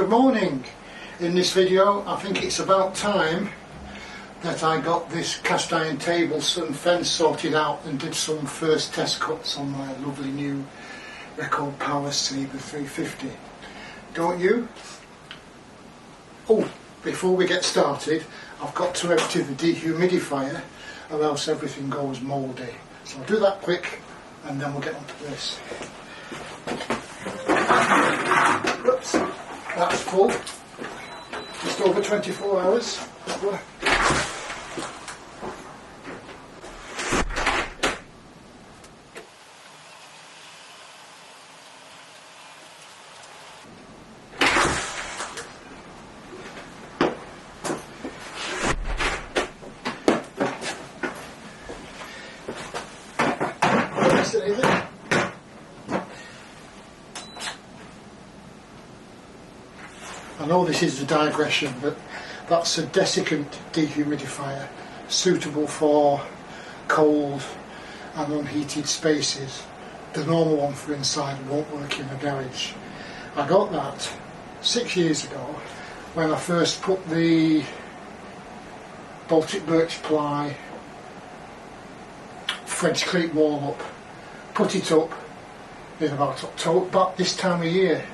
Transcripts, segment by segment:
Good morning. In this video I think it's about time that I got this cast iron tables and fence sorted out and did some first test cuts on my lovely new record power Sabre 350. Don't you? Oh, before we get started, I've got to empty the dehumidifier or else everything goes mouldy. So I'll do that quick and then we'll get on to this. Oops, that's full. Just over 24 hours. I know this is a digression, but that's a desiccant dehumidifier suitable for cold and unheated spaces. The normal one for inside won't work in a garage. I got that 6 years ago when I first put the Baltic birch ply French creep wall up. Put it up in about October, about this time of year,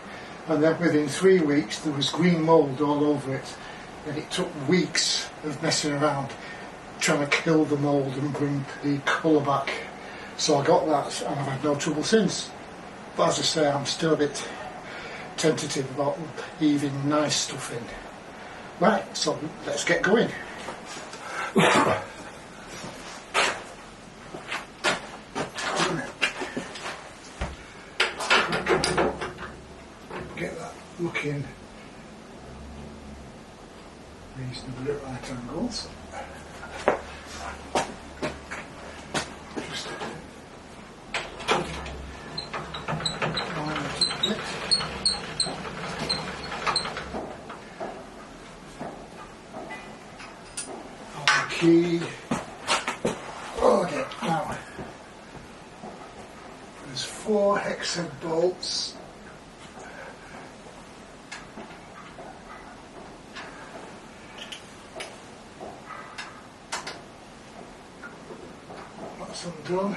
and then within 3 weeks there was green mould all over it, and it took weeks of messing around trying to kill the mould and bring the colour back. So I got that and I've had no trouble since. But as I say, I'm still a bit tentative about heaving nice stuff in. Right, so let's get going. Get that looking reasonably at right angles. Just key. Okay, now there's 4 hex bolts. That's undone.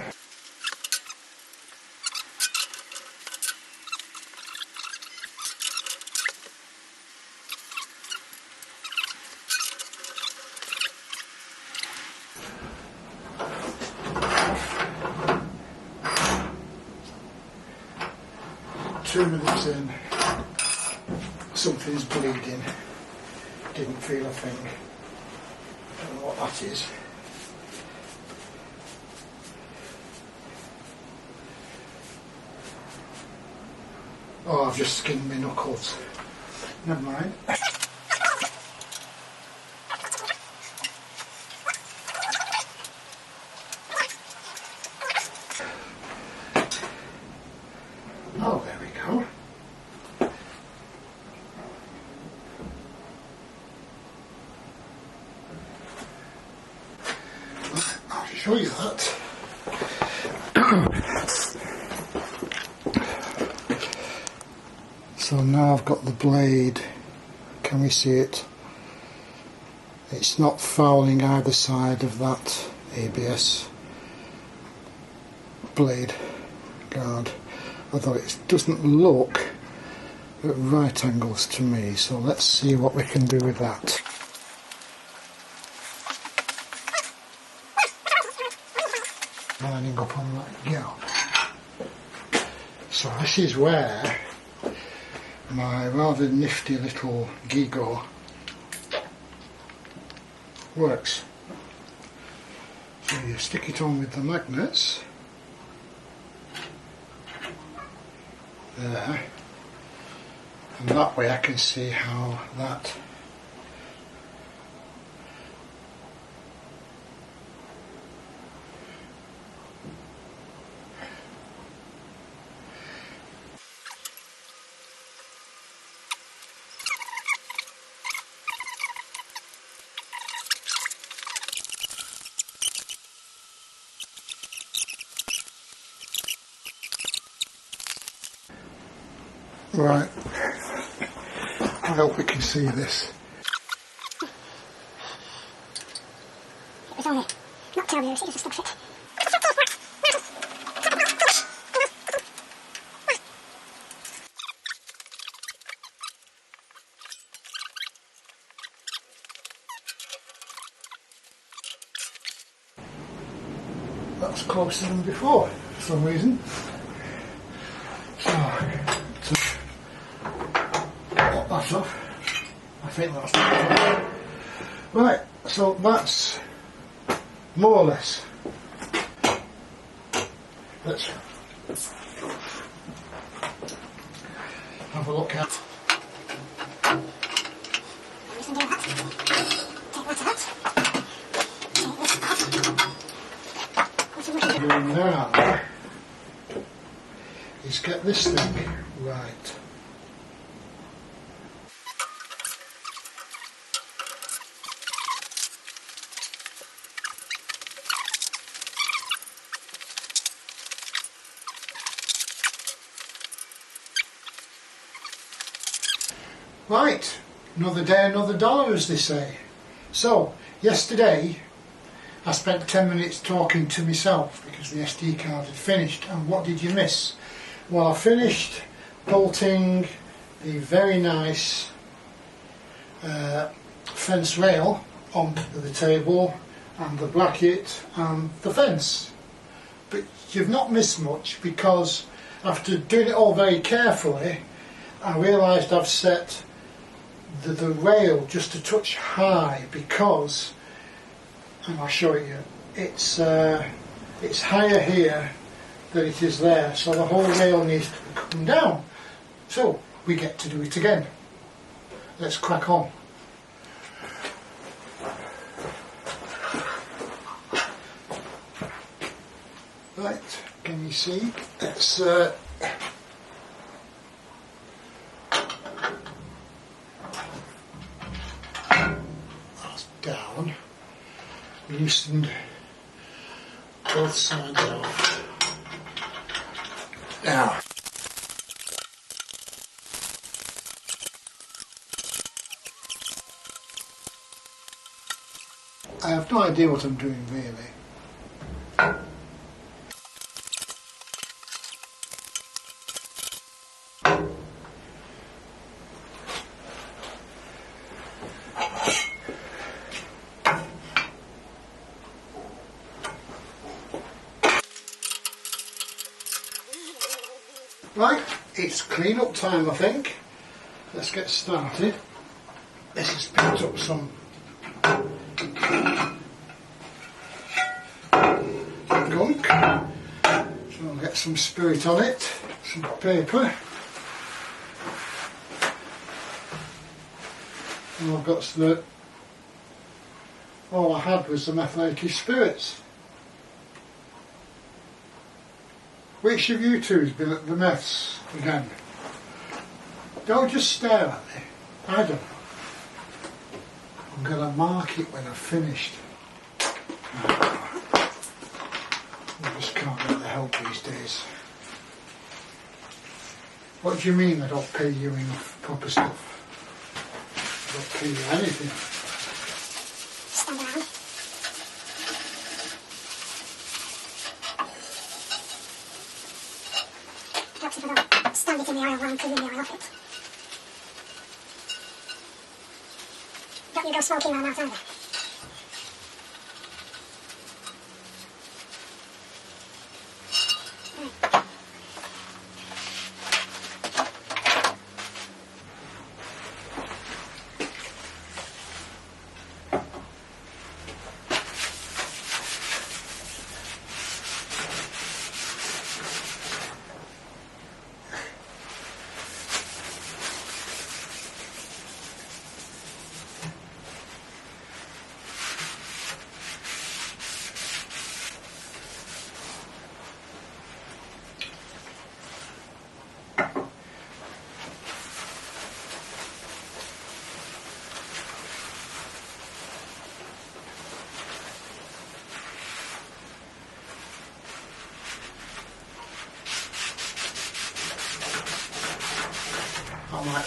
Two minutes in, something's bleeding. Didn't feel a thing. Don't know what that is. Oh, I've just skinned my knuckles. Never mind. Oh, there we go. I'll show you that. So now I've got the blade. Can we see it? It's not fouling either side of that ABS blade guard, although it doesn't look at right angles to me, so let's see what we can do with that. Lining up on that gap. So this is where my rather nifty little Gigo works. So you stick it on with the magnets there, and that way I can see how that Right, hope we can see this. It was only not terribly loose, it was a snug fit. That's closer than before for some reason. So, to pop that off. I think that's that. Right, so that's more or less. Let's have a look at. Doing now is get this thing right. Right, another day, another dollar, as they say. So, yesterday I spent 10 minutes talking to myself because the SD card had finished. And what did you miss? Well, I finished bolting the very nice fence rail onto the table and the bracket and the fence. But you've not missed much, because after doing it all very carefully, I realised I've set the rail just a touch high, because, and I'll show it you, it's higher here than it is there, so the whole rail needs to come down. So we get to do it again. Let's crack on. Right, can you see? Let's that's down. Loosened both sides off. Now, I have no idea what I'm doing really. Right, it's clean up time, I think. Let's get started. This has picked up some gunk, so I'll get some spirit on it, some paper, and I've got the, all I had was the methylated spirits. Which of you two has been at the meths again? Don't just stare at me. I don't know. I'm going to mark it when I've finished. I just can't get the help these days. What do you mean I don't pay you enough proper stuff? I don't pay you anything. Stand around. Helps if I don't stand it in the oil while I'm cleaning the oil off it. Don't you go smoking while I'm out either.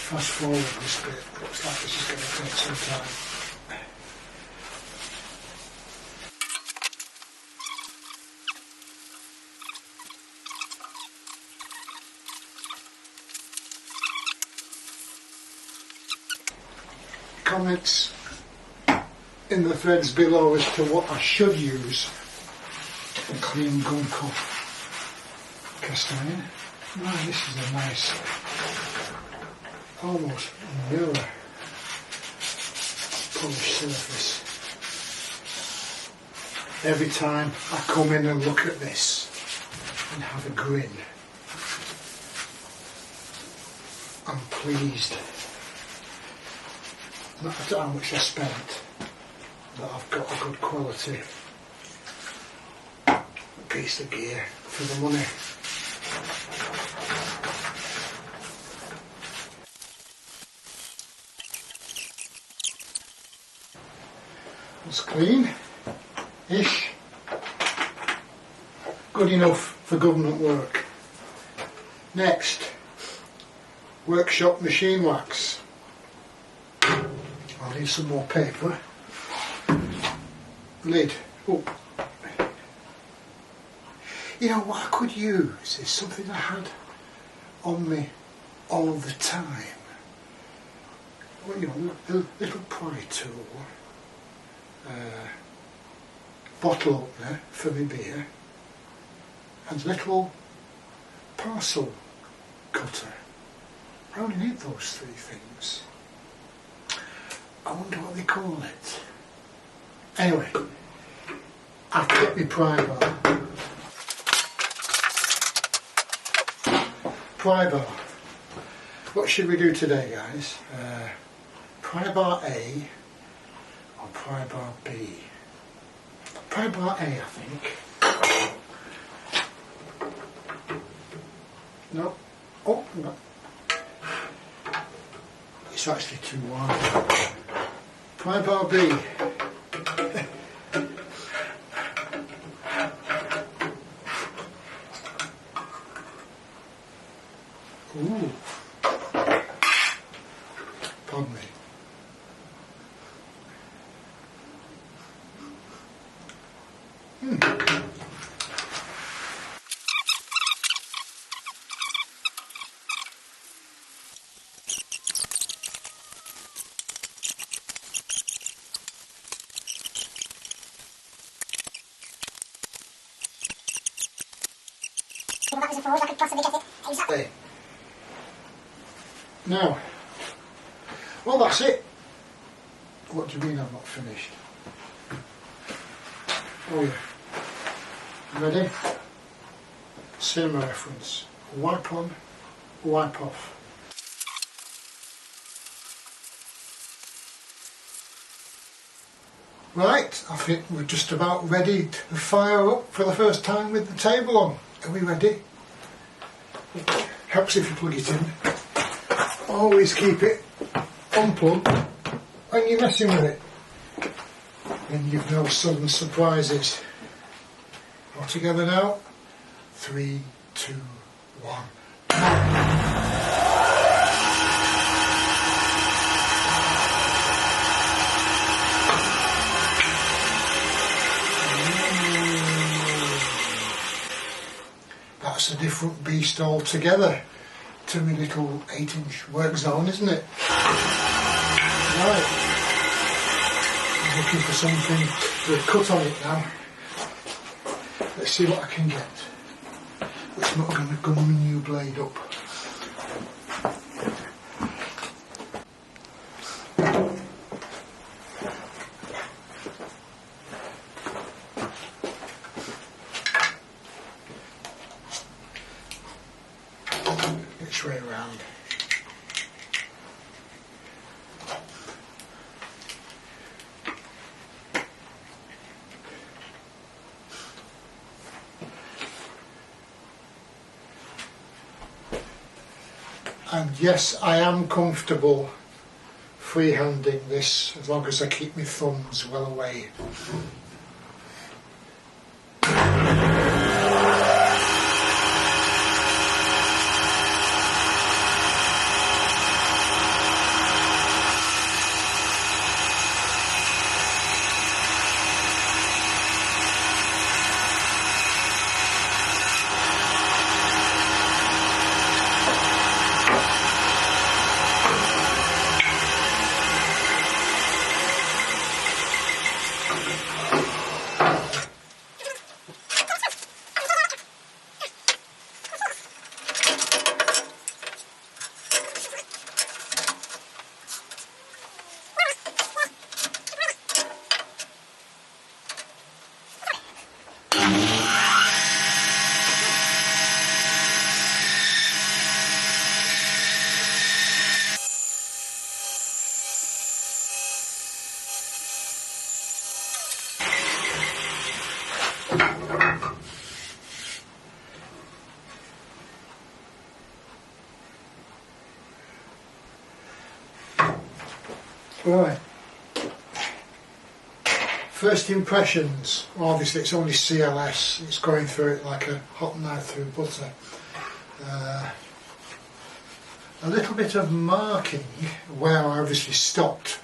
fast forward this bit. Looks like this is going to take some time. Comments in the threads below as to what I should use to clean Grumpa cast iron. Right, this is a nice, almost mirror polished surface. Every time I come in and look at this and have a grin, I'm pleased. No matter how much I spent, that I've got a good quality piece of gear for the money. It's clean-ish, good enough for government work. Next, workshop machine wax. I'll need some more paper. Lid up. You know what I could use is something I had on me all the time. Well, you know, a little pry tool, bottle opener for my beer, and a little parcel cutter. I only need those three things. I wonder what they call it. Anyway, I've kept my pry bar. Pry bar. What should we do today, guys? Pry bar A or pry bar B? Pry bar A, I think. No. Oh, no. It's actually too wide. Pry bar B. Ooh. Pardon me. Exactly. Now, well, that's it. What do you mean I'm not finished? Oh yeah. Ready? Cinema reference. Wipe on, wipe off. Right, I think we're just about ready to fire up for the first time with the table on. Are we ready? Helps if you plug it in. Always keep it unplugged when you're messing with it. Then you've no sudden surprises. All together now. 3, 2, 1. That's a different beast altogether to my little 8-inch work zone, isn't it? Right. I'm looking for something with a cut on it now. Let's see what I can get. It's not going to gum my new blade up. Which way around? And yes, I am comfortable freehanding this as long as I keep my thumbs well away. Right. First impressions. Obviously it's only CLS, it's going through it like a hot knife through butter. A little bit of marking where I obviously stopped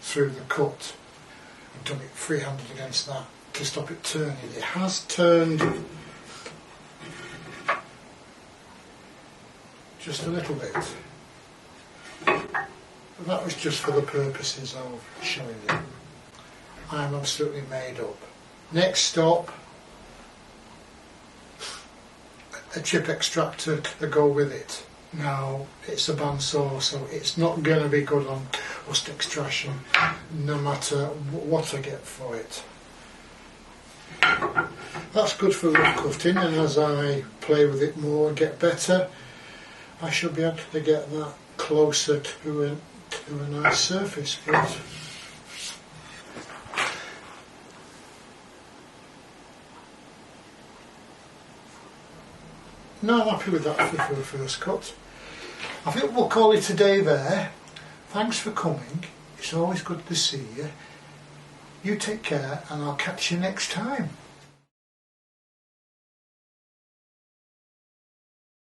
through the cut. I've done it freehanded against that to stop it turning. It has turned just a little bit. But that was just for the purposes of showing you. I'm absolutely made up. Next stop, a chip extractor to go with it. Now, it's a bandsaw, so it's not going to be good on rust extraction, no matter what I get for it. That's good for rough cutting, and as I play with it more and get better, I shall be able to get that closer to a nice surface. But no, I'm happy with that for the first cut. I think we'll call it a day there. Thanks for coming. It's always good to see you. You take care, and I'll catch you next time.